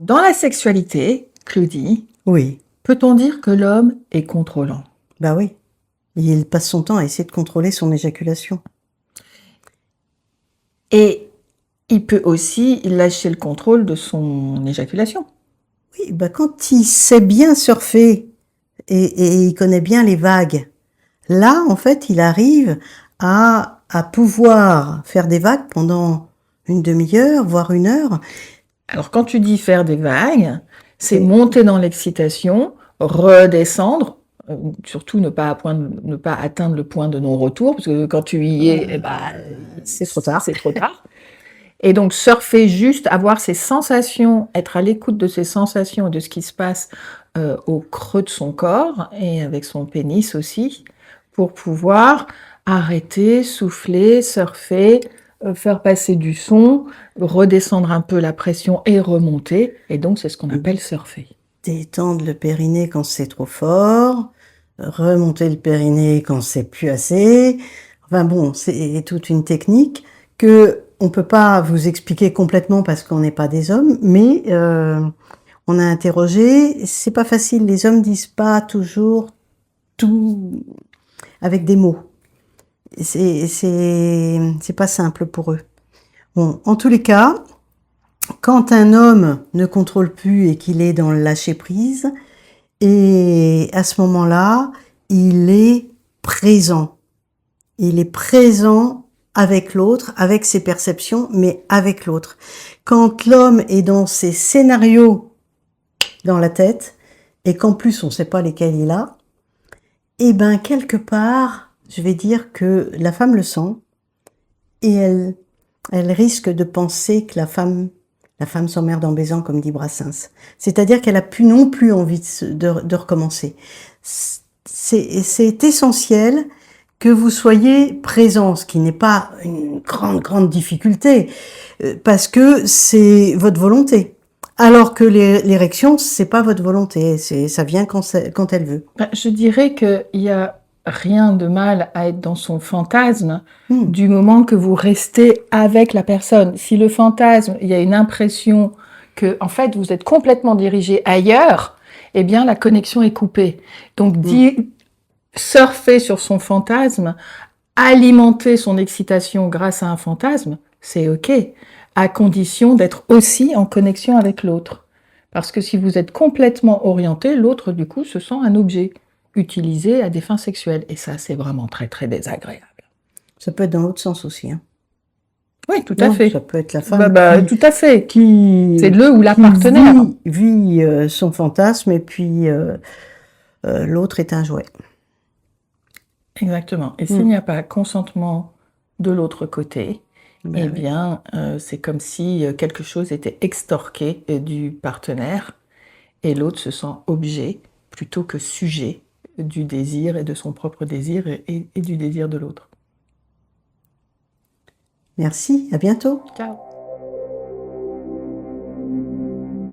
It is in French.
Dans la sexualité, Claudie, Oui, peut-on dire que l'homme est contrôlant? bah oui. Il passe son temps à essayer de contrôler son éjaculation. Et il peut aussi lâcher le contrôle de son éjaculation. Oui, bah quand il sait bien surfer et il connaît bien les vagues, là, en fait, il arrive à pouvoir faire des vagues pendant une demi-heure, voire 1 heure. Alors quand tu dis faire des vagues, c'est C'est monter dans l'excitation, redescendre, surtout ne pas atteindre le point de non-retour, parce que quand tu y es, c'est trop tard. c'est trop tard. Et donc surfer juste, avoir ces sensations, être à l'écoute de ces sensations et de ce qui se passe au creux de son corps et avec son pénis aussi, pour pouvoir arrêter, souffler, surfer, faire passer du son, redescendre un peu la pression et remonter. Et donc c'est ce qu'on appelle surfer. Détendre le périnée quand c'est trop fort, remonter le périnée quand c'est plus assez. Enfin bon, c'est toute une technique que on peut pas vous expliquer complètement parce qu'on n'est pas des hommes, mais on a interrogé. C'est pas facile. Les hommes disent pas toujours tout avec des mots. C'est pas simple pour eux. Bon, en tous les cas, quand un homme ne contrôle plus et qu'il est dans le lâcher prise, et à ce moment-là, il est présent. Il est présent avec l'autre, avec ses perceptions, mais avec l'autre. Quand l'homme est dans ses scénarios dans la tête, et qu'en plus on ne sait pas lesquels il a, eh ben quelque part, je vais dire que la femme le sent, et elle risque de penser que la femme s'emmerde en baisant, comme dit Brassens. C'est-à-dire qu'elle a plus non plus envie de recommencer. C'est essentiel que vous soyez présent, ce qui n'est pas une grande difficulté, parce que c'est votre volonté. Alors que l'érection, c'est pas votre volonté, ça vient quand elle veut. Je dirais qu'il y a rien de mal à être dans son fantasme Hmm. du moment que vous restez avec la personne. Si le fantasme, il y a une impression que, en fait, vous êtes complètement dirigé ailleurs, eh bien, la connexion est coupée. Donc, surfer sur son fantasme, alimenter son excitation grâce à un fantasme, c'est OK, à condition d'être aussi en connexion avec l'autre. Parce que si vous êtes complètement orienté, l'autre, du coup, se sent un objet utilisé à des fins sexuelles. Et ça, c'est vraiment très, très désagréable. Ça peut être dans l'autre sens aussi, hein. Oui, tout à Non, fait. ça peut être la femme Tout à fait. qui C'est le ou la qui partenaire. vit son fantasme et puis l'autre est un jouet. Exactement. Et s'il n'y a pas consentement de l'autre côté, Ben eh oui. bien, c'est comme si quelque chose était extorqué du partenaire et l'autre se sent objet plutôt que sujet du désir et de son propre désir et du désir de l'autre. Merci, à bientôt. Ciao.